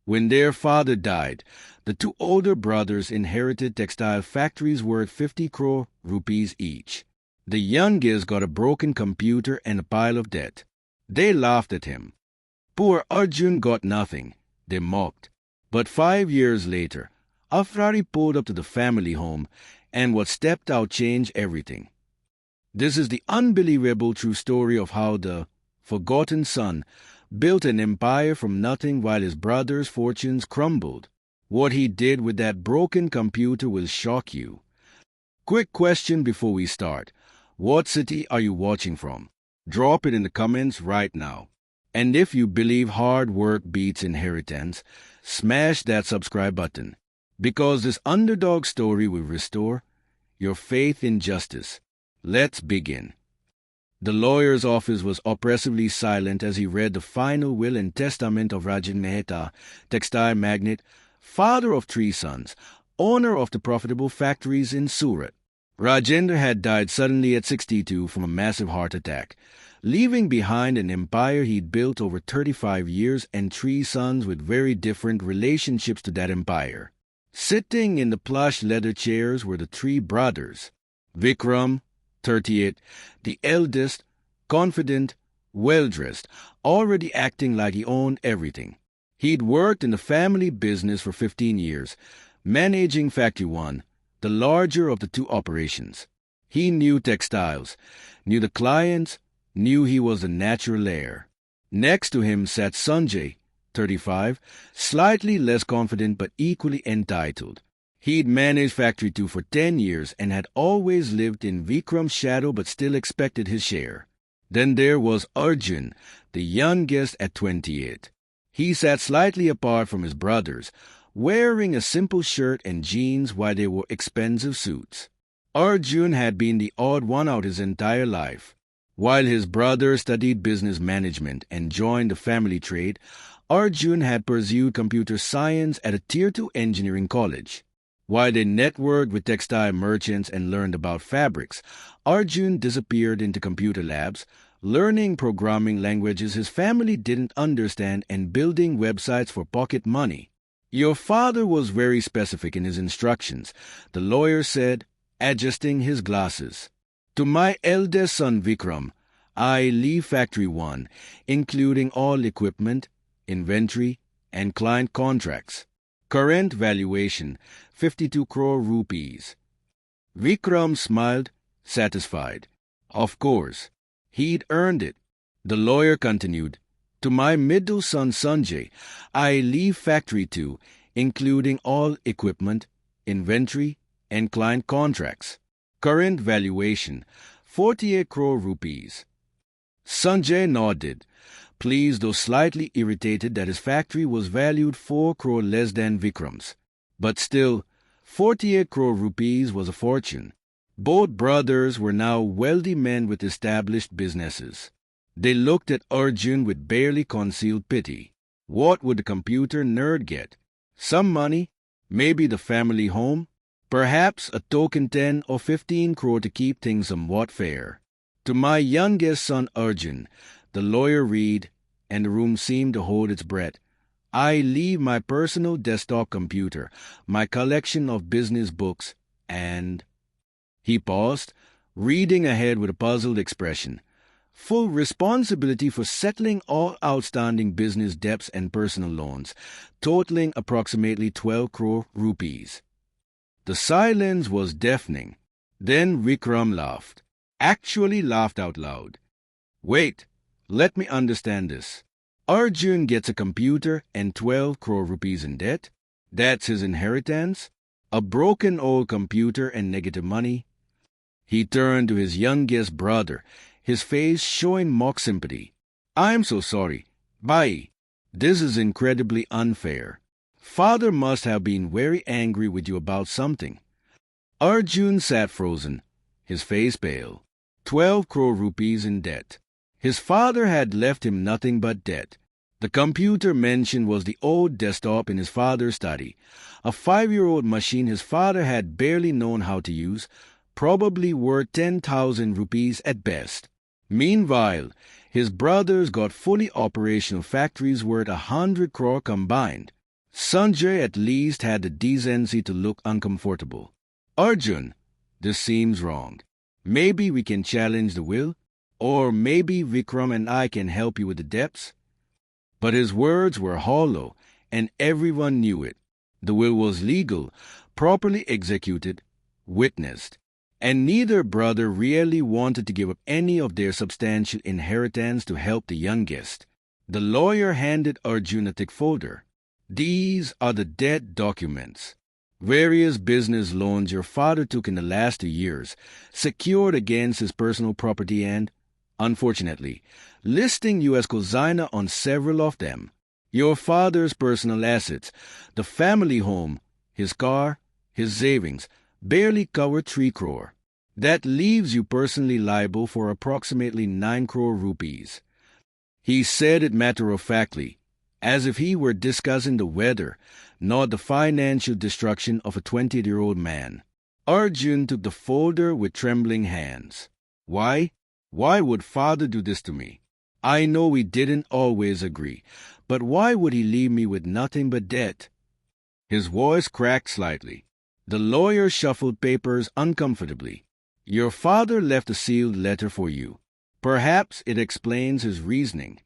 When their father died, the two older brothers inherited textile factories worth 50 crore rupees each. The youngest got a broken computer and a pile of debt. They laughed at him. Poor Arjun got nothing, they mocked. But 5 years later, Afrari pulled up to the family home, and what stepped out changed everything. This is the unbelievable true story of how the forgotten son built an empire from nothing while his brother's fortunes crumbled. What he did with that broken computer will shock you. Quick question before we start. What city are you watching from? Drop it in the comments right now. And if you believe hard work beats inheritance, smash that subscribe button. Because this underdog story will restore your faith in justice. Let's begin. The lawyer's office was oppressively silent as he read the final will and testament of Rajan Mehta, textile magnate, father of 3 sons, owner of the profitable factories in Surat. Rajendra had died suddenly at 62 from a massive heart attack, leaving behind an empire he'd built over 35 years and 3 sons with very different relationships to that empire. Sitting in the plush leather chairs were the 3 brothers. Vikram, 38, the eldest, confident, well-dressed, already acting like he owned everything. He'd worked in the family business for 15 years, managing Factory 1, the larger of the 2 operations. He knew textiles, knew the clients, knew he was the natural heir. Next to him sat Sanjay, 35, slightly less confident but equally entitled. He'd managed Factory 2 for 10 years and had always lived in Vikram's shadow but still expected his share. Then there was Arjun, the youngest at 28. He sat slightly apart from his brothers, wearing a simple shirt and jeans while they wore expensive suits. Arjun had been the odd one out his entire life. While his brother studied business management and joined the family trade, Arjun had pursued computer science at a Tier 2 engineering college. While they networked with textile merchants and learned about fabrics, Arjun disappeared into computer labs, learning programming languages his family didn't understand and building websites for pocket money. Your father was very specific in his instructions, the lawyer said, adjusting his glasses. To my eldest son Vikram, I leave Factory 1, including all equipment, inventory, and client contracts. Current valuation, 52 crore rupees. Vikram smiled, satisfied. Of course, he'd earned it. The lawyer continued, to my middle son Sanjay, I leave Factory 2, including all equipment, inventory, and client contracts. Current valuation, 48 crore rupees. Sanjay nodded, pleased though slightly irritated that his factory was valued 4 crore less than Vikram's. But still, 48 crore rupees was a fortune. Both brothers were now wealthy men with established businesses. They looked at Arjun with barely concealed pity. What would the computer nerd get? Some money? Maybe the family home? Perhaps a token 10 or 15 crore to keep things somewhat fair. To my youngest son Arjun, the lawyer read, and the room seemed to hold its breath, I leave my personal desktop computer, my collection of business books, and... He paused, reading ahead with a puzzled expression. Full responsibility for settling all outstanding business debts and personal loans, totaling approximately 12 crore rupees. The silence was deafening. Then Vikram laughed. Actually laughed out loud. Wait, let me understand this. Arjun gets a computer and 12 crore rupees in debt? That's his inheritance? A broken old computer and negative money? He turned to his youngest brother, his face showing mock sympathy. I'm so sorry. Bhai, this is incredibly unfair. Father must have been very angry with you about something. Arjun sat frozen, his face pale. 12 crore rupees in debt. His father had left him nothing but debt. The computer mentioned was the old desktop in his father's study, a 5-year-old machine his father had barely known how to use, probably worth 10,000 rupees at best. Meanwhile, his brothers got fully operational factories worth 100 crore combined. Sanjay at least had the decency to look uncomfortable. Arjun, this seems wrong. Maybe we can challenge the will, or maybe Vikram and I can help you with the debts. But his words were hollow, and everyone knew it. The will was legal, properly executed, witnessed, and neither brother really wanted to give up any of their substantial inheritance to help the youngest. The lawyer handed Arjun a thick folder. These are the debt documents. Various business loans your father took in the last 2 years, secured against his personal property and, unfortunately, listing you as cosigner on several of them. Your father's personal assets, the family home, his car, his savings, barely cover 3 crore. That leaves you personally liable for approximately 9 crore rupees. He said it matter-of-factly, as if he were discussing the weather, not the financial destruction of a 20-year-old man. Arjun took the folder with trembling hands. Why? Why would father do this to me? I know we didn't always agree, but why would he leave me with nothing but debt? His voice cracked slightly. The lawyer shuffled papers uncomfortably. Your father left a sealed letter for you. Perhaps it explains his reasoning.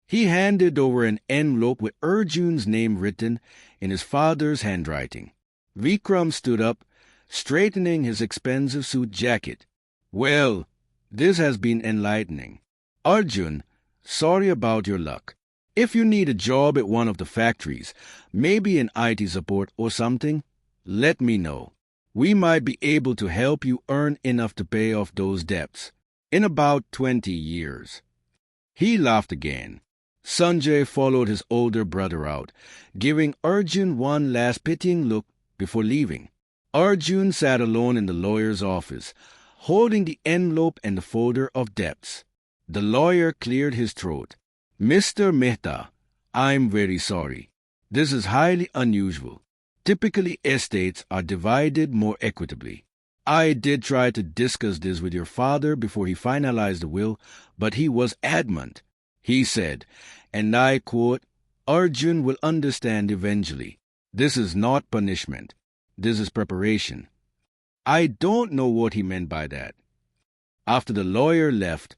He handed over an envelope with Arjun's name written in his father's handwriting. Vikram stood up, straightening his expensive suit jacket. Well, this has been enlightening. Arjun, sorry about your luck. If you need a job at one of the factories, maybe in IT support or something, let me know. We might be able to help you earn enough to pay off those debts in about 20 years. He laughed again. Sanjay followed his older brother out, giving Arjun one last pitying look before leaving. Arjun sat alone in the lawyer's office, holding the envelope and the folder of debts. The lawyer cleared his throat. Mr. Mehta, I'm very sorry. This is highly unusual. Typically, estates are divided more equitably. I did try to discuss this with your father before he finalized the will, but he was adamant. He said, and I quote, Arjun will understand eventually. This is not punishment. This is preparation. I don't know what he meant by that. After the lawyer left,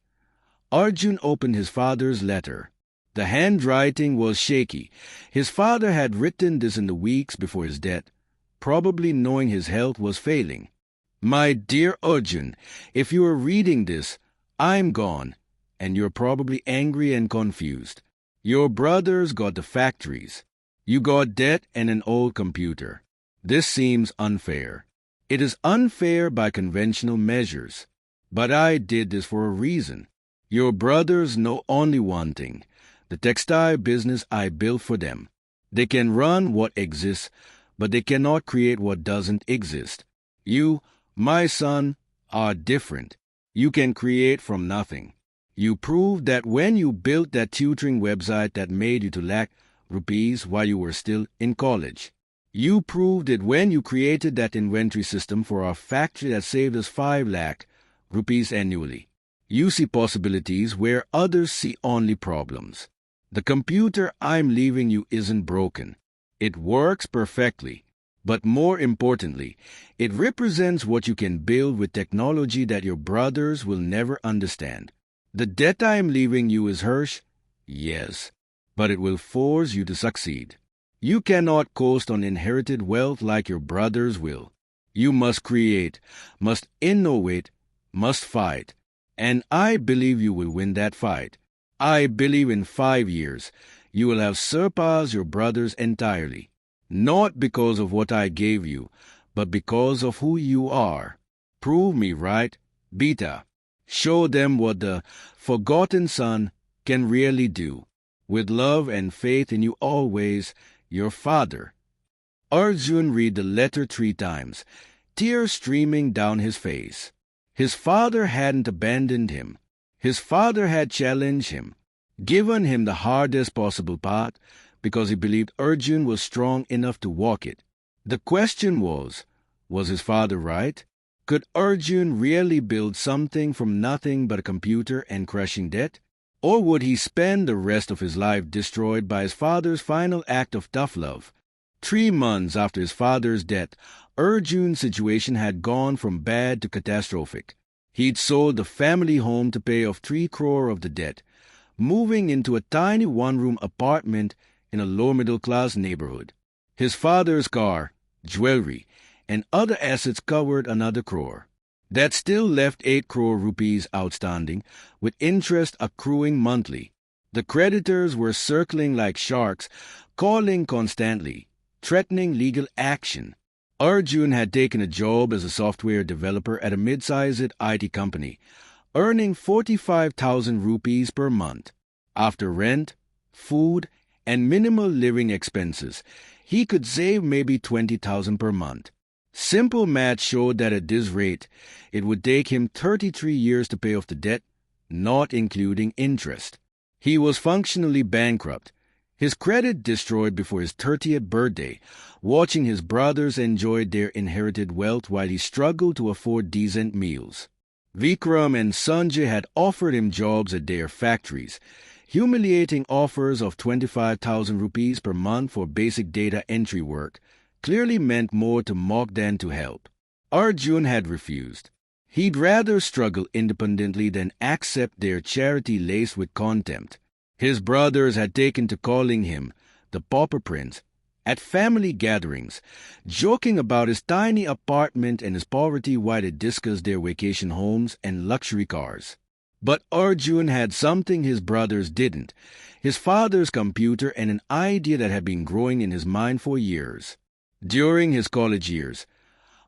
Arjun opened his father's letter. The handwriting was shaky. His father had written this in the weeks before his death, probably knowing his health was failing. My dear Arjun, if you are reading this, I'm gone, and you're probably angry and confused. Your brothers got the factories. You got debt and an old computer. This seems unfair. It is unfair by conventional measures. But I did this for a reason. Your brothers know only one thing. The textile business I built for them. They can run what exists, but they cannot create what doesn't exist. You, my son, are different. You can create from nothing. You proved that when you built that tutoring website that made you to lack rupees while you were still in college. You proved it when you created that inventory system for our factory that saved us 5 lakh rupees annually. You see possibilities where others see only problems. The computer I'm leaving you isn't broken. It works perfectly. But more importantly, it represents what you can build with technology that your brothers will never understand. The debt I am leaving you is harsh, yes, but it will force you to succeed. You cannot coast on inherited wealth like your brothers will. You must create, must innovate, must fight. And I believe you will win that fight. I believe in 5 years you will have surpassed your brothers entirely. Not because of what I gave you, but because of who you are. Prove me right, Beta. Show them what the forgotten son can really do. With love and faith in you always, your father. Arjun read the letter 3 times, tears streaming down his face. His father hadn't abandoned him. His father had challenged him, given him the hardest possible path, because he believed Arjun was strong enough to walk it. The question was his father right? Could Arjun really build something from nothing but a computer and crushing debt? Or would he spend the rest of his life destroyed by his father's final act of tough love, 3 months after his father's death, Arjun's situation had gone from bad to catastrophic. He'd sold the family home to pay off 3 crore of the debt, moving into a tiny one-room apartment in a low-middle-class neighborhood. His father's car, jewelry, and other assets covered another crore. That still left 8 crore rupees outstanding, with interest accruing monthly. The creditors were circling like sharks, calling constantly, threatening legal action. Arjun had taken a job as a software developer at a mid-sized IT company, earning 45,000 rupees per month. After rent, food, and minimal living expenses, he could save maybe 20,000 per month. Simple math showed that at this rate, it would take him 33 years to pay off the debt, not including interest. He was functionally bankrupt, his credit destroyed before his 30th birthday, watching his brothers enjoy their inherited wealth while he struggled to afford decent meals. Vikram and Sanjay had offered him jobs at their factories, humiliating offers of 25,000 rupees per month for basic data entry work clearly meant more to mock than to help. Arjun had refused. He'd rather struggle independently than accept their charity laced with contempt. His brothers had taken to calling him the Pauper Prince at family gatherings, joking about his tiny apartment and his poverty while they discussed their vacation homes and luxury cars. But Arjun had something his brothers didn't: his father's computer and an idea that had been growing in his mind for years. During his college years,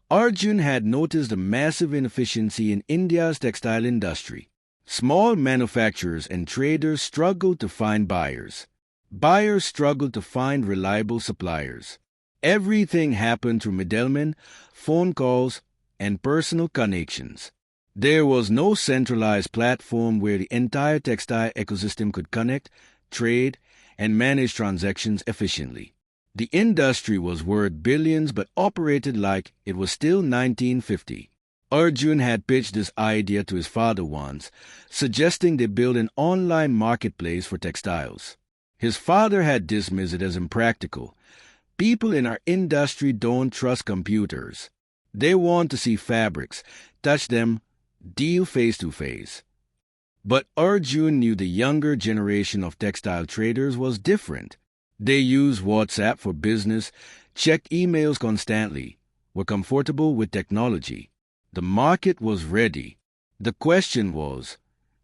Arjun had noticed a massive inefficiency in India's textile industry. Small manufacturers and traders struggled to find buyers. Buyers struggled to find reliable suppliers. Everything happened through middlemen, phone calls, and personal connections. There was no centralized platform where the entire textile ecosystem could connect, trade, and manage transactions efficiently. The industry was worth billions but operated like it was still 1950. Arjun had pitched this idea to his father once, suggesting they build an online marketplace for textiles. His father had dismissed it as impractical. People in our industry don't trust computers. They want to see fabrics, touch them, deal face-to-face. But Arjun knew the younger generation of textile traders was different. They used WhatsApp for business, checked emails constantly, were comfortable with technology. The market was ready. The question was,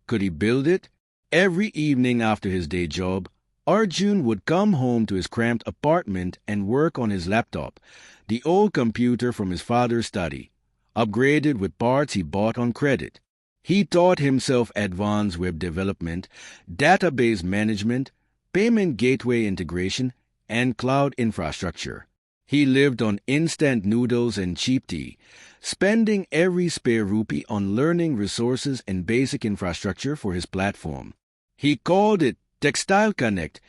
could he build it? Every evening after his day job, Arjun would come home to his cramped apartment and work on his laptop, the old computer from his father's study, upgraded with parts he bought on credit. He taught himself advanced web development, database management, payment gateway integration, and cloud infrastructure. He lived on instant noodles and cheap tea, spending every spare rupee on learning resources and basic infrastructure for his platform. He called it Textile Connect,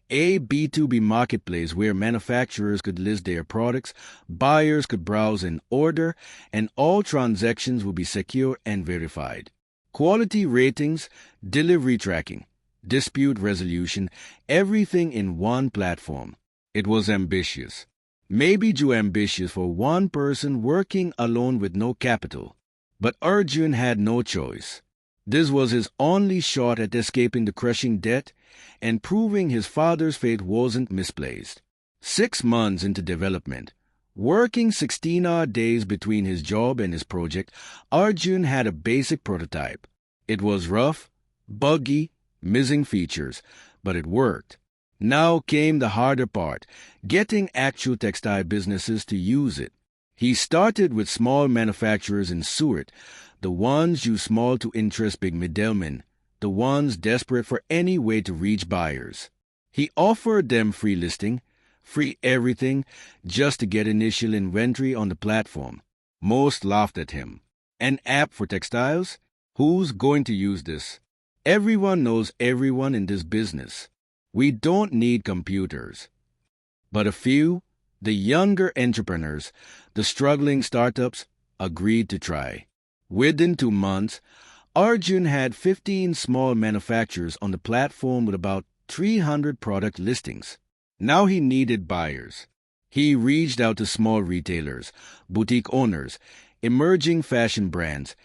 a B2B marketplace where manufacturers could list their products, buyers could browse and order, and all transactions would be secure and verified. Quality ratings, delivery tracking, dispute resolution, everything in one platform. It was ambitious. Maybe too ambitious for one person working alone with no capital. But Arjun had no choice. This was his only shot at escaping the crushing debt and proving his father's faith wasn't misplaced. 6 months into development, working 16-hour days between his job and his project, Arjun had a basic prototype. It was rough, buggy, missing features, but it worked. Now came the harder part, getting actual textile businesses to use it. He started with small manufacturers in Surat, the ones you small to interest big middlemen, the ones desperate for any way to reach buyers. He offered them free listing, free everything, just to get initial inventory on the platform. Most laughed at him. An app for textiles? Who's going to use this? Everyone knows everyone in this business. We don't need computers. But a few, the younger entrepreneurs, the struggling startups, agreed to try. Within 2 months, Arjun had 15 small manufacturers on the platform with about 300 product listings. Now he needed buyers. He reached out to small retailers, boutique owners, emerging fashion brands,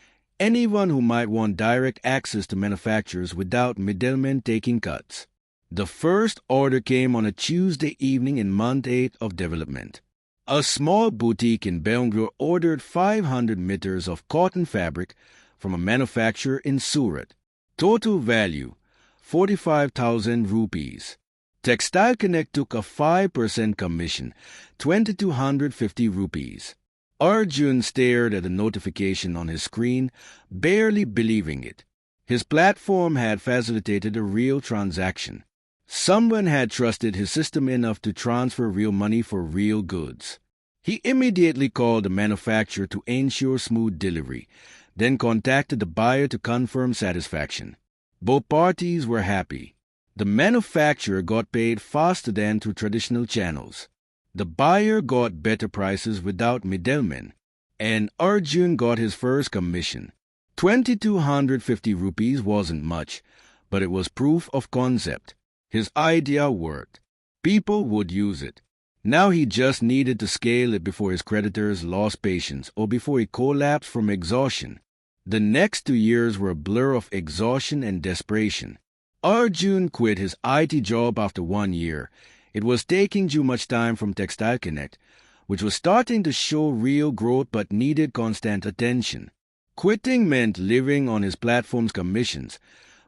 anyone who might want direct access to manufacturers without middlemen taking cuts. The first order came on a Tuesday evening in month 8 of development. A small boutique in Bangalore ordered 500 meters of cotton fabric from a manufacturer in Surat. Total value, 45,000 rupees. Textile Connect took a 5% commission, 2,250 rupees. Arjun stared at the notification on his screen, barely believing it. His platform had facilitated a real transaction. Someone had trusted his system enough to transfer real money for real goods. He immediately called the manufacturer to ensure smooth delivery, then contacted the buyer to confirm satisfaction. Both parties were happy. The manufacturer got paid faster than through traditional channels. The buyer got better prices without middlemen, and Arjun got his first commission. 2,250 rupees wasn't much, but it was proof of concept. His idea worked. People would use it. Now he just needed to scale it before his creditors lost patience or before he collapsed from exhaustion. The next 2 years were a blur of exhaustion and desperation. Arjun quit his IT job after 1 year. It was taking too much time from Textile Connect, which was starting to show real growth but needed constant attention. Quitting meant living on his platform's commissions,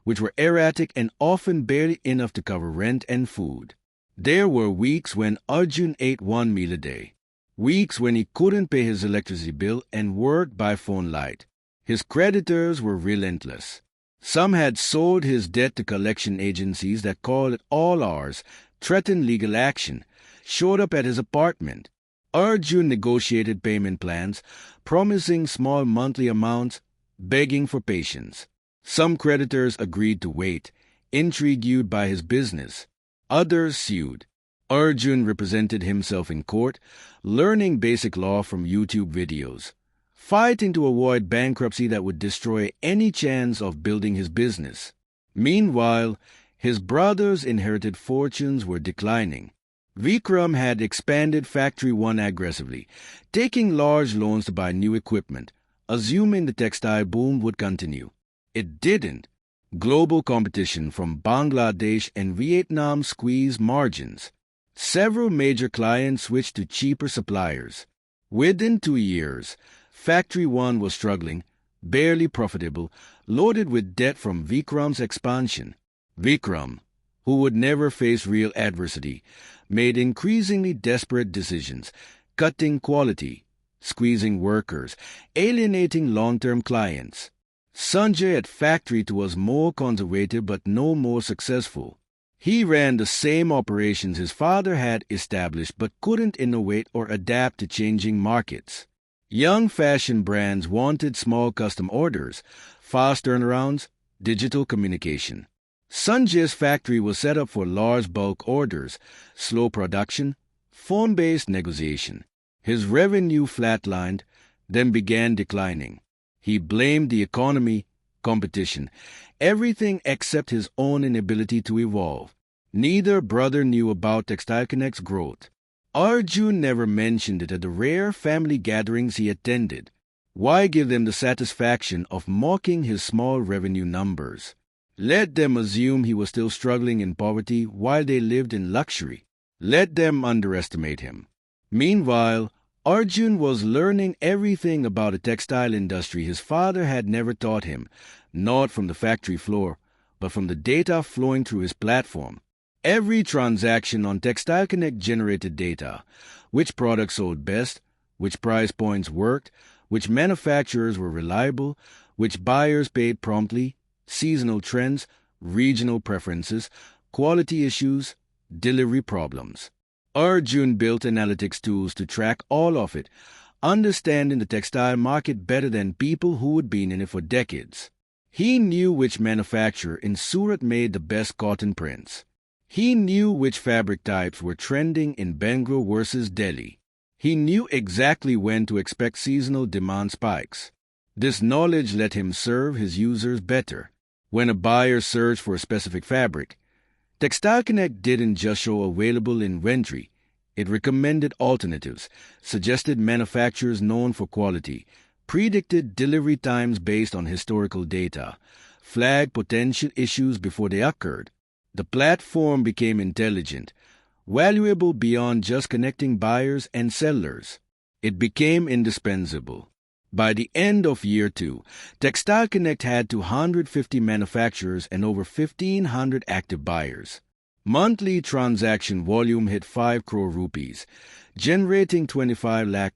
which were erratic and often barely enough to cover rent and food. There were weeks when Arjun ate 1 meal a day, weeks when he couldn't pay his electricity bill and worked by phone light. His creditors were relentless. Some had sold his debt to collection agencies that called at all hours, threatened legal action, showed up at his apartment. Arjun negotiated payment plans, promising small monthly amounts, begging for patience. Some creditors agreed to wait, intrigued by his business. Others sued. Arjun represented himself in court, learning basic law from YouTube videos, fighting to avoid bankruptcy that would destroy any chance of building his business. Meanwhile, his brothers' inherited fortunes were declining. Vikram had expanded Factory 1 aggressively, taking large loans to buy new equipment, assuming the textile boom would continue. It didn't. Global competition from Bangladesh and Vietnam squeezed margins. Several major clients switched to cheaper suppliers. Within 2 years, Factory 1 was struggling, barely profitable, loaded with debt from Vikram's expansion. Vikram, who would never face real adversity, made increasingly desperate decisions, cutting quality, squeezing workers, alienating long-term clients. Sanjay at Factory 2 was more conservative but no more successful. He ran the same operations his father had established but couldn't innovate or adapt to changing markets. Young fashion brands wanted small custom orders, fast turnarounds, digital communication. Sanjay's factory was set up for large bulk orders, slow production, phone-based negotiation. His revenue flatlined, then began declining. He blamed the economy, competition, everything except his own inability to evolve. Neither brother knew about Textile Connect's growth. Arjun never mentioned it at the rare family gatherings he attended. Why give them the satisfaction of mocking his small revenue numbers? Let them assume he was still struggling in poverty while they lived in luxury. Let them underestimate him. Meanwhile, Arjun was learning everything about the textile industry his father had never taught him, not from the factory floor, but from the data flowing through his platform. Every transaction on Textile Connect generated data: which products sold best, which price points worked, which manufacturers were reliable, which buyers paid promptly, seasonal trends, regional preferences, quality issues, delivery problems. Arjun built analytics tools to track all of it, understanding the textile market better than people who had been in it for decades. He knew which manufacturer in Surat made the best cotton prints. He knew which fabric types were trending in Bangalore versus Delhi. He knew exactly when to expect seasonal demand spikes. This knowledge let him serve his users better. When a buyer searched for a specific fabric, Textile Connect didn't just show available inventory, It recommended alternatives, suggested manufacturers known for quality, predicted delivery times based on historical data, flagged potential issues before they occurred. The platform became intelligent, valuable beyond just connecting buyers and sellers. It became indispensable. By the end of year 2, Textile Connect had 250 manufacturers and over 1,500 active buyers. Monthly transaction volume hit 5 crore rupees, generating 25 lakh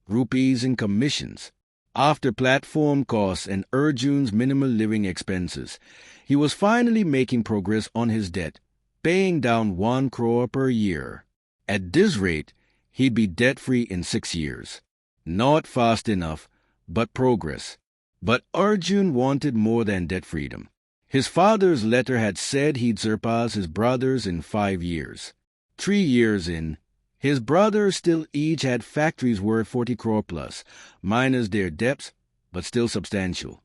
rupees in commissions. After platform costs and Arjun's minimal living expenses, he was finally making progress on his debt, paying down 1 crore per year. At this rate, he'd be debt-free in 6 years. Not fast enough, but progress. But Arjun wanted more than debt freedom. His father's letter had said he'd surpass his brothers in 5 years. 3 years in, his brothers still each had factories worth 40 crore plus, minus their debts, but still substantial.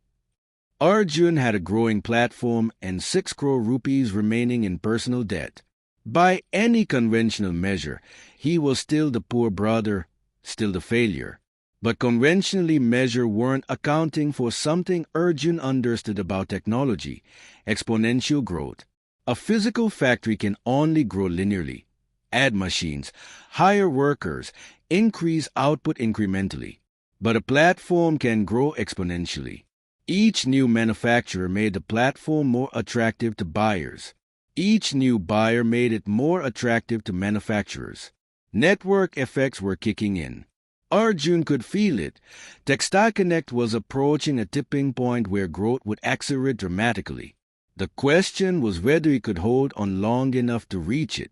Arjun had a growing platform and 6 crore rupees remaining in personal debt. By any conventional measure, he was still the poor brother, still the failure. But conventionally measure weren't accounting for something Arjun understood about technology, exponential growth. A physical factory can only grow linearly. Add machines, hire workers, increase output incrementally. But a platform can grow exponentially. Each new manufacturer made the platform more attractive to buyers. Each new buyer made it more attractive to manufacturers. Network effects were kicking in. Arjun could feel it. Textile Connect was approaching a tipping point where growth would accelerate dramatically. The question was whether he could hold on long enough to reach it.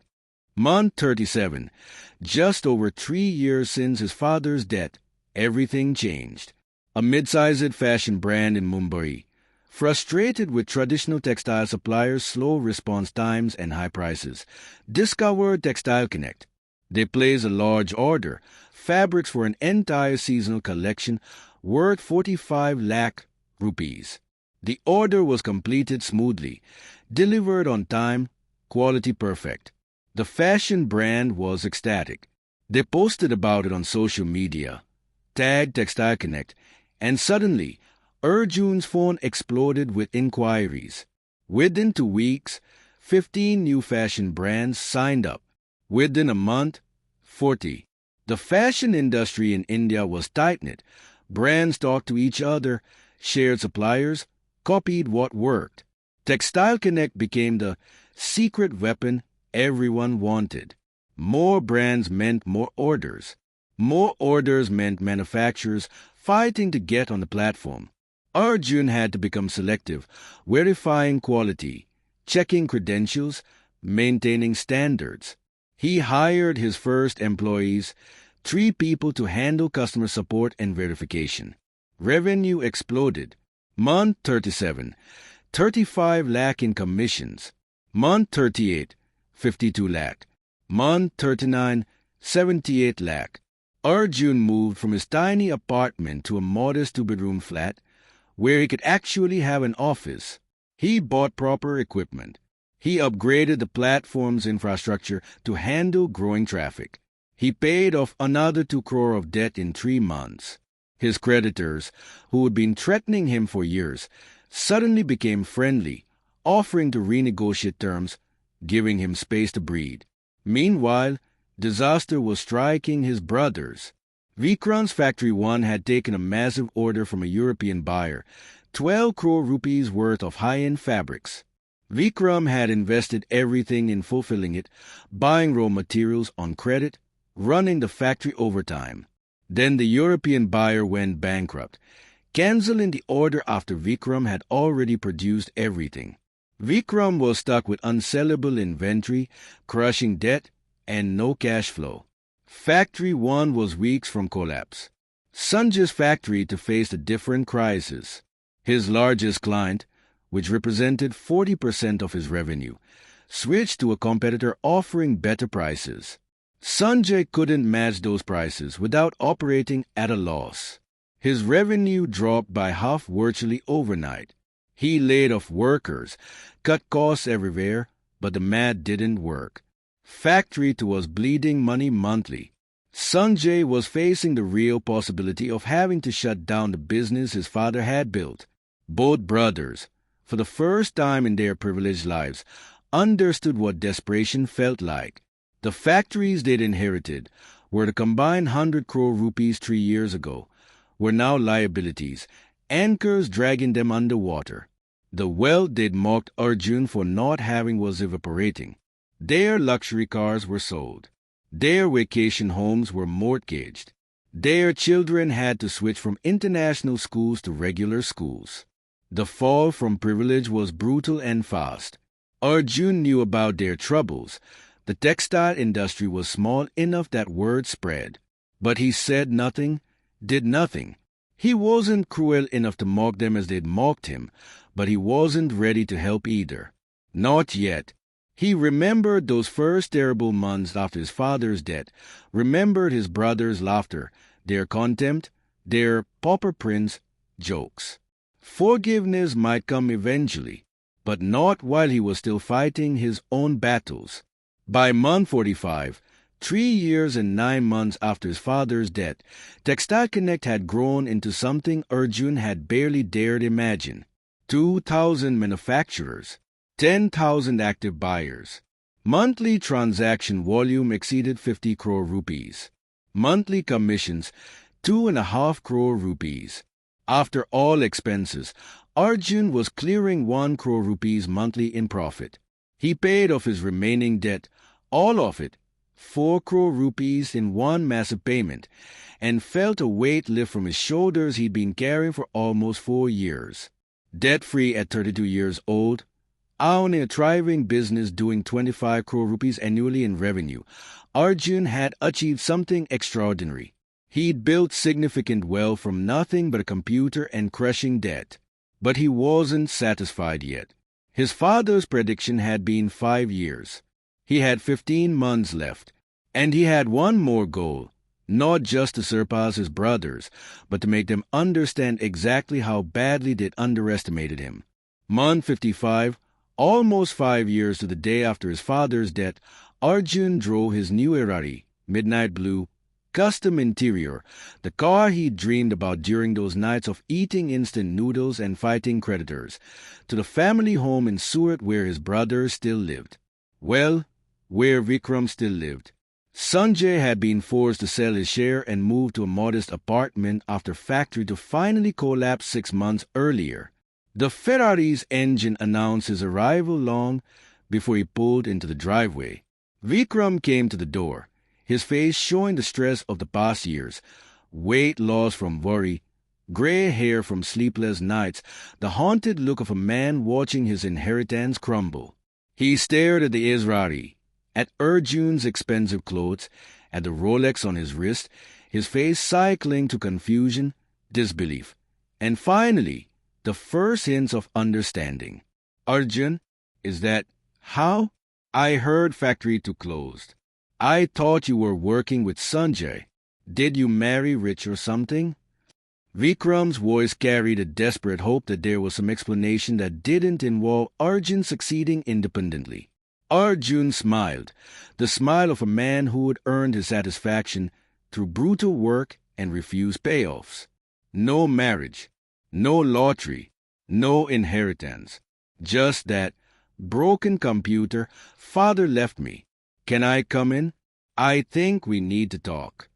Month 37, just over 3 years since his father's death, everything changed. A mid-sized fashion brand in Mumbai, frustrated with traditional textile suppliers' slow response times and high prices, discovered Textile Connect. They placed a large order, fabrics for an entire seasonal collection worth 45 lakh rupees. The order was completed smoothly, delivered on time, quality perfect. The fashion brand was ecstatic. They posted about it on social media, tagged Textile Connect, and suddenly, Arjun's phone exploded with inquiries. Within 2 weeks, 15 new fashion brands signed up. Within a month, 40. The fashion industry in India was tight-knit. Brands talked to each other, shared suppliers, copied what worked. Textile Connect became the secret weapon everyone wanted. More brands meant more orders. More orders meant manufacturers fighting to get on the platform. Arjun had to become selective, verifying quality, checking credentials, maintaining standards. He hired his first employees, 3 people to handle customer support and verification. Revenue exploded. Month 37, 35 lakh in commissions. Month 38, 52 lakh. Month 39, 78 lakh. Arjun moved from his tiny apartment to a modest 2-bedroom flat where he could actually have an office. He bought proper equipment. He upgraded the platform's infrastructure to handle growing traffic. He paid off another 2 crore of debt in 3 months. His creditors, who had been threatening him for years, suddenly became friendly, offering to renegotiate terms, giving him space to breathe. Meanwhile, disaster was striking his brothers. Vikram's Factory 1 had taken a massive order from a European buyer, 12 crore rupees worth of high-end fabrics. Vikram had invested everything in fulfilling it, buying raw materials on credit, running the factory overtime. Then the European buyer went bankrupt, canceling the order after Vikram had already produced everything. Vikram was stuck with unsellable inventory, crushing debt, and no cash flow. Factory 1 was weeks from collapse. Sanjay's factory to face a different crisis. His largest client, which represented 40% of his revenue, switched to a competitor offering better prices. Sanjay couldn't match those prices without operating at a loss. His revenue dropped by half virtually overnight. He laid off workers, cut costs everywhere, but the math didn't work. Factory was bleeding money monthly. Sanjay was facing the real possibility of having to shut down the business his father had built. Both brothers, for the first time in their privileged lives, understood what desperation felt like. The factories they'd inherited were the combined 100 crore rupees 3 years ago, were now liabilities, anchors dragging them underwater. The wealth they'd mocked Arjun for not having was evaporating. Their luxury cars were sold. Their vacation homes were mortgaged. Their children had to switch from international schools to regular schools. The fall from privilege was brutal and fast. Arjun knew about their troubles. The textile industry was small enough that word spread. But he said nothing, did nothing. He wasn't cruel enough to mock them as they'd mocked him, but he wasn't ready to help either. Not yet. He remembered those first terrible months after his father's death, remembered his brother's laughter, their contempt, their pauper prince jokes. Forgiveness might come eventually, but not while he was still fighting his own battles. By month 45, 3 years and 9 months after his father's death, Textile Connect had grown into something Arjun had barely dared imagine. 2,000 manufacturers, 10,000 active buyers. Monthly transaction volume exceeded 50 crore rupees. Monthly commissions, 2.5 crore rupees. After all expenses, Arjun was clearing 1 crore rupees monthly in profit. He paid off his remaining debt, all of it, 4 crore rupees in one massive payment, and felt a weight lift from his shoulders he'd been carrying for almost 4 years. Debt-free at 32 years old, owning a thriving business doing 25 crore rupees annually in revenue, Arjun had achieved something extraordinary. He'd built significant wealth from nothing but a computer and crushing debt. But he wasn't satisfied yet. His father's prediction had been 5 years. He had 15 months left, and he had one more goal, not just to surpass his brothers, but to make them understand exactly how badly they'd underestimated him. Month 55, almost 5 years to the day after his father's death, Arjun drove his new Erari, midnight blue, custom interior, the car he dreamed about during those nights of eating instant noodles and fighting creditors, to the family home in Surat where his brothers still lived. Well, where Vikram still lived. Sanjay had been forced to sell his share and move to a modest apartment after factory to finally collapse 6 months earlier. The Ferrari's engine announced his arrival long before he pulled into the driveway. Vikram came to the door, his face showing the stress of the past years, weight loss from worry, gray hair from sleepless nights, the haunted look of a man watching his inheritance crumble. He stared at the Israri, at Arjun's expensive clothes, at the Rolex on his wrist, his face cycling to confusion, disbelief, and finally, the first hints of understanding. Arjun, is that how? I heard factory to closed. I thought you were working with Sanjay. Did you marry rich or something? Vikram's voice carried a desperate hope that there was some explanation that didn't involve Arjun succeeding independently. Arjun smiled, the smile of a man who had earned his satisfaction through brutal work and refused payoffs. No marriage, no lottery, no inheritance. Just that broken computer, father left me. Can I come in? I think we need to talk.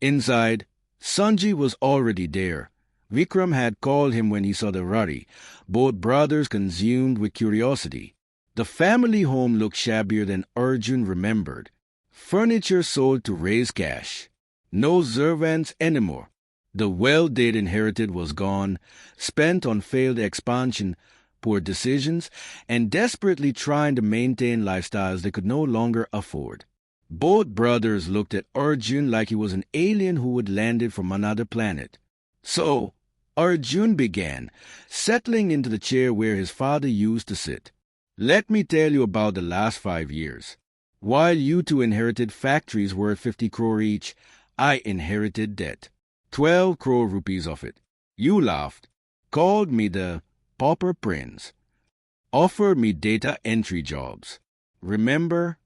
Inside, Sanjay was already there. Vikram had called him when he saw the Rari, both brothers consumed with curiosity. The family home looked shabbier than Arjun remembered. Furniture sold to raise cash. No servants anymore. The wealth they'd inherited was gone, spent on failed expansion, poor decisions, and desperately trying to maintain lifestyles they could no longer afford. Both brothers looked at Arjun like he was an alien who had landed from another planet. So, Arjun began, settling into the chair where his father used to sit. Let me tell you about the last 5 years. While you two inherited factories worth 50 crore each, I inherited debt. 12 crore rupees of it. You laughed, called me the pauper prince, offered me data entry jobs. Remember?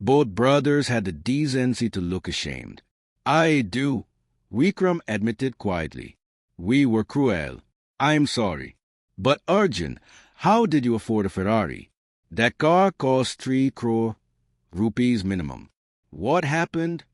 Both brothers had the decency to look ashamed. I do, Vikram admitted quietly. We were cruel. I'm sorry. But Arjun, how did you afford a Ferrari? That car cost 3 crore rupees minimum. What happened?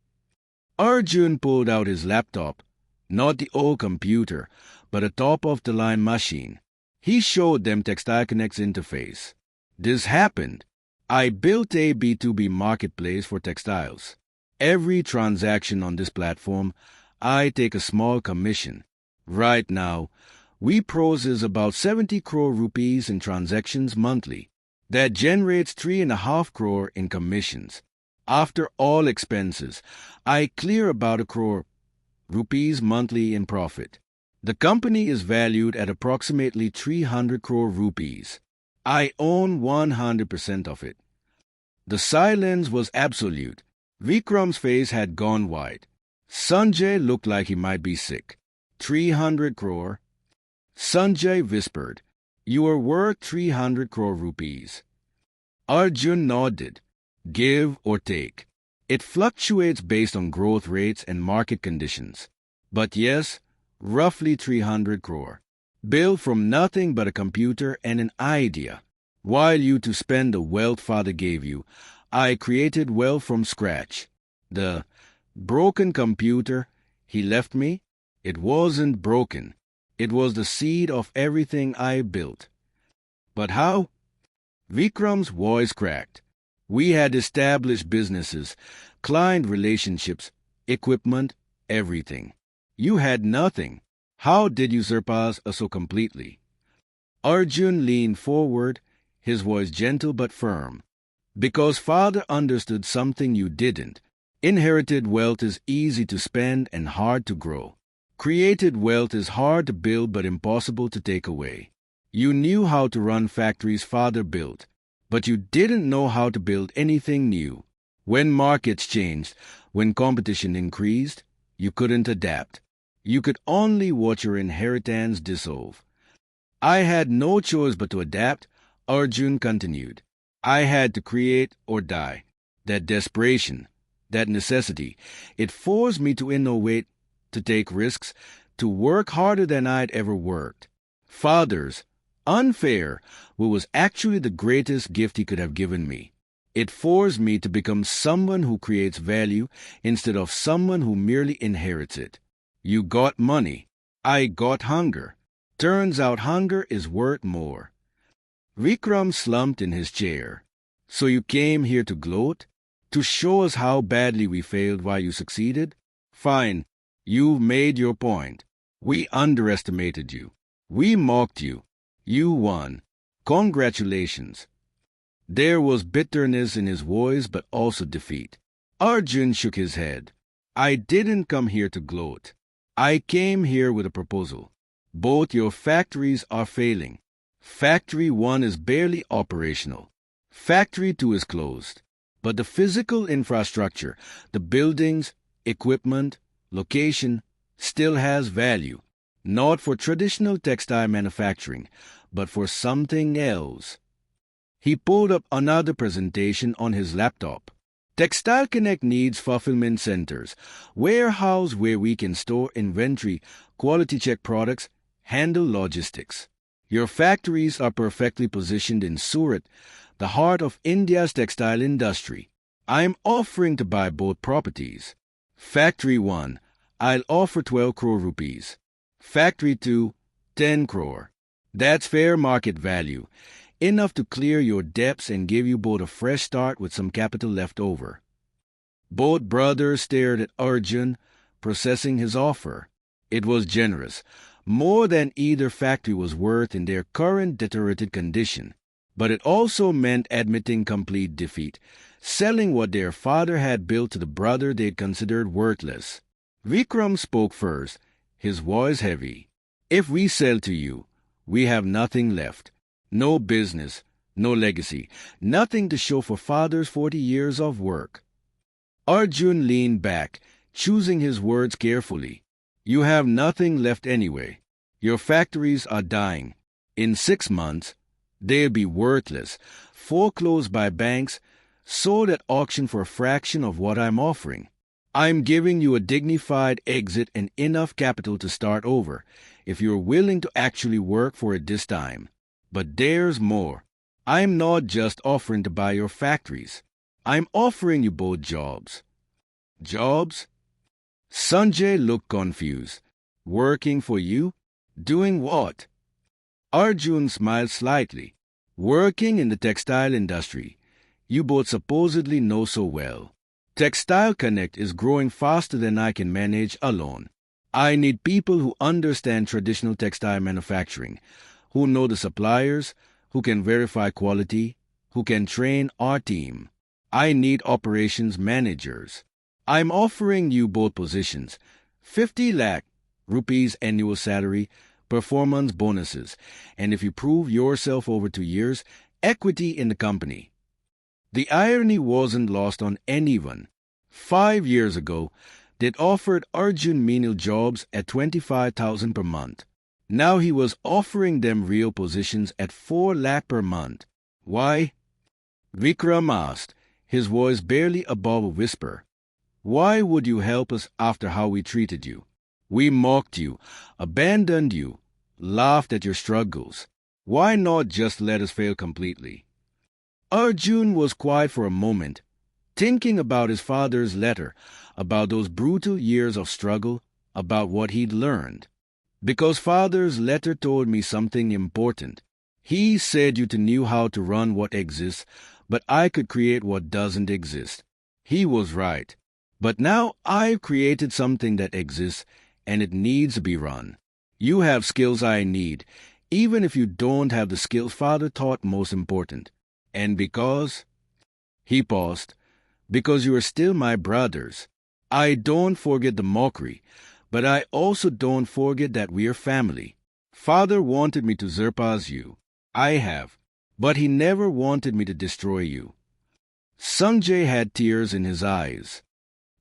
Arjun pulled out his laptop, not the old computer, but a top-of-the-line machine. He showed them Textile Connect's interface. This happened. I built a B2B marketplace for textiles. Every transaction on this platform, I take a small commission. Right now, we process about 70 crore rupees in transactions monthly. That generates 3.5 crore in commissions. After all expenses, I clear about 1 crore rupees monthly in profit. The company is valued at approximately 300 crore rupees. I own 100% of it. The silence was absolute. Vikram's face had gone white. Sanjay looked like he might be sick. 300 crore? Sanjay whispered, You are worth 300 crore rupees. Arjun nodded. Give or take. It fluctuates based on growth rates and market conditions. But yes, roughly 300 crore. Built from nothing but a computer and an idea. While you to spend the wealth father gave you, I created wealth from scratch. The broken computer he left me, it wasn't broken. It was the seed of everything I built. But how? Vikram's voice cracked. We had established businesses, client relationships, equipment, everything. You had nothing. How did you surpass us so completely? Arjun leaned forward, his voice gentle but firm. Because father understood something you didn't. Inherited wealth is easy to spend and hard to grow. Created wealth is hard to build but impossible to take away. You knew how to run factories father built, but you didn't know how to build anything new. When markets changed, when competition increased, you couldn't adapt. You could only watch your inheritance dissolve. I had no choice but to adapt, Arjun continued. I had to create or die. That desperation, that necessity, it forced me to innovate, to take risks, to work harder than I'd ever worked. Father's unfair, what was actually the greatest gift he could have given me. It forced me to become someone who creates value instead of someone who merely inherits it. You got money. I got hunger. Turns out hunger is worth more. Vikram slumped in his chair. So you came here to gloat? To show us how badly we failed while you succeeded? Fine. You've made your point. We underestimated you. We mocked you. You won. Congratulations. There was bitterness in his voice, but also defeat. Arjun shook his head. I didn't come here to gloat. I came here with a proposal. Both your factories are failing. Factory 1 is barely operational. Factory 2 is closed. But the physical infrastructure, the buildings, equipment, location, still has value. Not for traditional textile manufacturing, but for something else. He pulled up another presentation on his laptop. Textile Connect needs fulfillment centers, warehouse where we can store inventory, quality check products, handle logistics. Your factories are perfectly positioned in Surat, the heart of India's textile industry. I'm offering to buy both properties. Factory 1, I'll offer 12 crore rupees. Factory 2, 10 crore. That's fair market value, enough to clear your debts and give you both a fresh start with some capital left over. Both brothers stared at Arjun, processing his offer. It was generous, more than either factory was worth in their current deteriorated condition. But it also meant admitting complete defeat, selling what their father had built to the brother they'd considered worthless. Vikram spoke first, his voice heavy. If we sell to you, we have nothing left. No business, no legacy, nothing to show for father's 40 years of work. Arjun leaned back, choosing his words carefully. You have nothing left anyway. Your factories are dying. In 6 months, they'll be worthless, foreclosed by banks, sold at auction for a fraction of what I'm offering. I'm giving you a dignified exit and enough capital to start over, if you're willing to actually work for it this time. But there's more. I'm not just offering to buy your factories. I'm offering you both jobs. Jobs? Sanjay looked confused. Working for you? Doing what? Arjun smiled slightly. Working in the textile industry. You both supposedly know so well. Textile Connect is growing faster than I can manage alone. I need people who understand traditional textile manufacturing, who know the suppliers, who can verify quality, who can train our team. I need operations managers. I'm offering you both positions, 50 lakh rupees annual salary, performance bonuses, and if you prove yourself over 2 years, equity in the company. The irony wasn't lost on anyone. 5 years ago, they'd offered Arjun menial jobs at 25,000 per month. Now he was offering them real positions at 4 lakh per month. Why? Vikram asked, his voice barely above a whisper. Why would you help us after how we treated you? We mocked you, abandoned you, laughed at your struggles. Why not just let us fail completely? Arjun was quiet for a moment, thinking about his father's letter, about those brutal years of struggle, about what he'd learned. Because father's letter told me something important. He said you two knew how to run what exists, but I could create what doesn't exist. He was right. But now I've created something that exists, and it needs to be run. You have skills I need, even if you don't have the skills father thought most important. And because... He paused. Because you are still my brothers. I don't forget the mockery, but I also don't forget that we are family. Father wanted me to surpass you. I have. But he never wanted me to destroy you. Sanjay had tears in his eyes.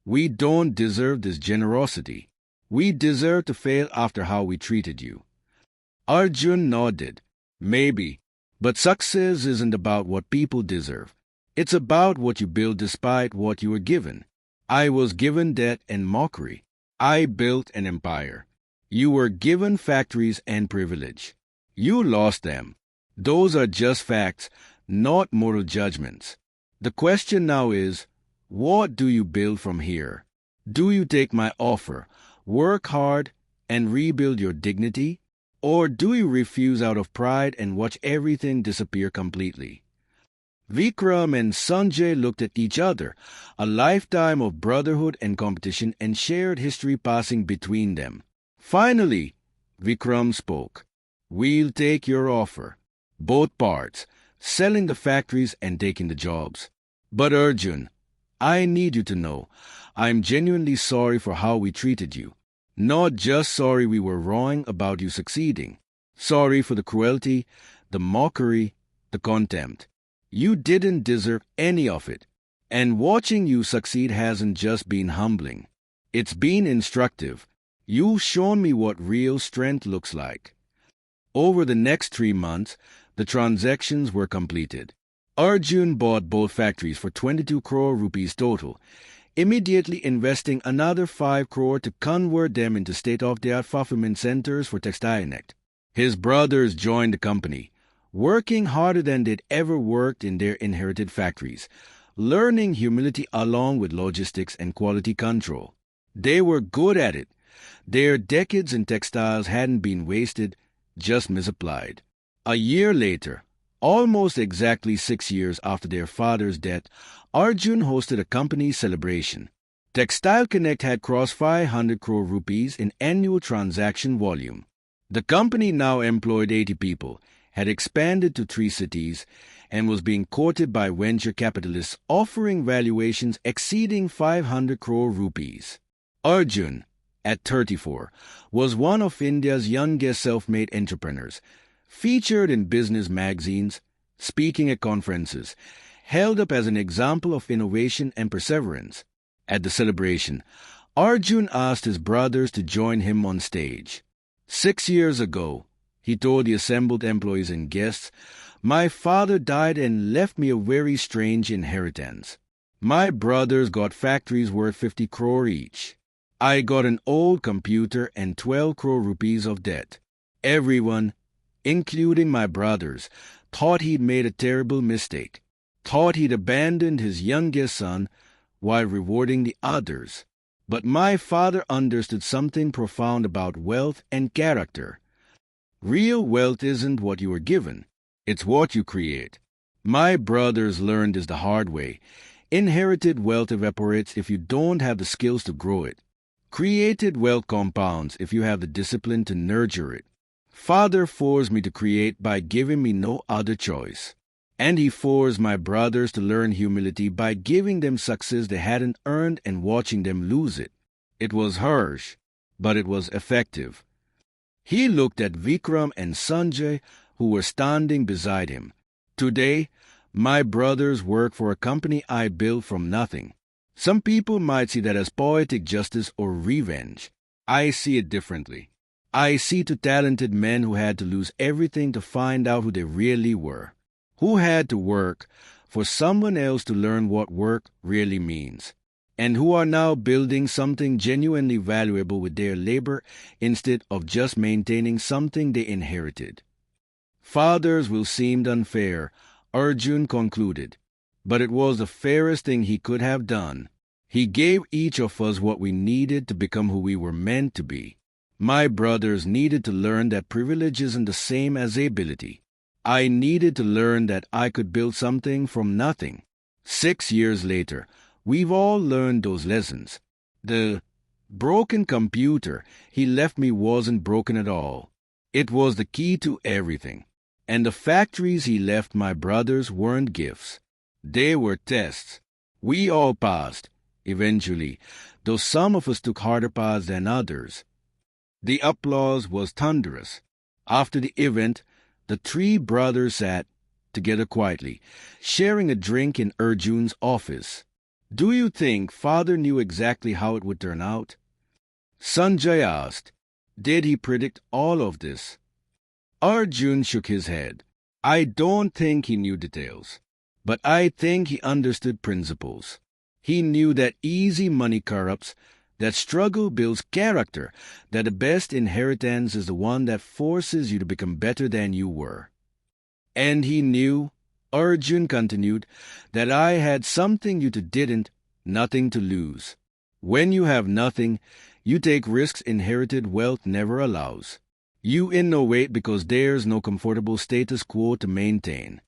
We don't deserve this generosity. We deserve to fail after how we treated you. Arjun nodded. Maybe. But success isn't about what people deserve. It's about what you build despite what you were given. I was given debt and mockery. I built an empire. You were given factories and privilege. You lost them. Those are just facts, not moral judgments. The question now is, what do you build from here? Do you take my offer, work hard, and rebuild your dignity? Or do you refuse out of pride and watch everything disappear completely? Vikram and Sanjay looked at each other, a lifetime of brotherhood and competition and shared history passing between them. Finally, Vikram spoke. We'll take your offer. Both parts, selling the factories and taking the jobs. But Arjun, I need you to know, I'm genuinely sorry for how we treated you. Not just sorry we were wrong about you succeeding. Sorry for the cruelty, the mockery, the contempt. You didn't deserve any of it. And watching you succeed hasn't just been humbling. It's been instructive. You've shown me what real strength looks like. Over the next 3 months, the transactions were completed. Arjun bought both factories for 22 crore rupees total, immediately investing another 5 crore to convert them into state-of-the-art fulfillment centers for Textile Connect. His brothers joined the company, working harder than they'd ever worked in their inherited factories, learning humility along with logistics and quality control. They were good at it. Their decades in textiles hadn't been wasted, just misapplied. A year later, almost exactly 6 years after their father's death, Arjun hosted a company celebration. Textile Connect had crossed 500 crore rupees in annual transaction volume. The company now employed 80 people, had expanded to 3 cities, and was being courted by venture capitalists offering valuations exceeding 500 crore rupees. Arjun, at 34, was one of India's youngest self-made entrepreneurs, featured in business magazines, speaking at conferences, held up as an example of innovation and perseverance. At the celebration, Arjun asked his brothers to join him on stage. 6 years ago, he told the assembled employees and guests, My father died and left me a very strange inheritance. My brothers got factories worth 50 crore each. I got an old computer and 12 crore rupees of debt. Everyone, including my brothers, thought he'd made a terrible mistake, thought he'd abandoned his youngest son while rewarding the others. But my father understood something profound about wealth and character. Real wealth isn't what you are given, it's what you create. My brothers learned this the hard way. Inherited wealth evaporates if you don't have the skills to grow it. Created wealth compounds if you have the discipline to nurture it. Father forced me to create by giving me no other choice. And he forced my brothers to learn humility by giving them success they hadn't earned and watching them lose it. It was harsh, but it was effective. He looked at Vikram and Sanjay, who were standing beside him. Today, my brothers work for a company I built from nothing. Some people might see that as poetic justice or revenge. I see it differently. I see two talented men who had to lose everything to find out who they really were, who had to work for someone else to learn what work really means, and who are now building something genuinely valuable with their labor instead of just maintaining something they inherited. Fathers will seem unfair, Arjun concluded, but it was the fairest thing he could have done. He gave each of us what we needed to become who we were meant to be. My brothers needed to learn that privilege isn't the same as ability. I needed to learn that I could build something from nothing. 6 years later, we've all learned those lessons. The broken computer he left me wasn't broken at all. It was the key to everything. And the factories he left my brothers weren't gifts. They were tests. We all passed, eventually, though some of us took harder paths than others. The applause was thunderous. After the event, the three brothers sat together quietly, sharing a drink in Arjun's office. Do you think Father knew exactly how it would turn out? Sanjay asked. Did he predict all of this? Arjun shook his head. I don't think he knew details, but I think he understood principles. He knew that easy money corrupts, that struggle builds character, that the best inheritance is the one that forces you to become better than you were. And he knew, Arjun continued, that I had something you two didn't, nothing to lose. When you have nothing, you take risks inherited wealth never allows. You innovate because there's no comfortable status quo to maintain.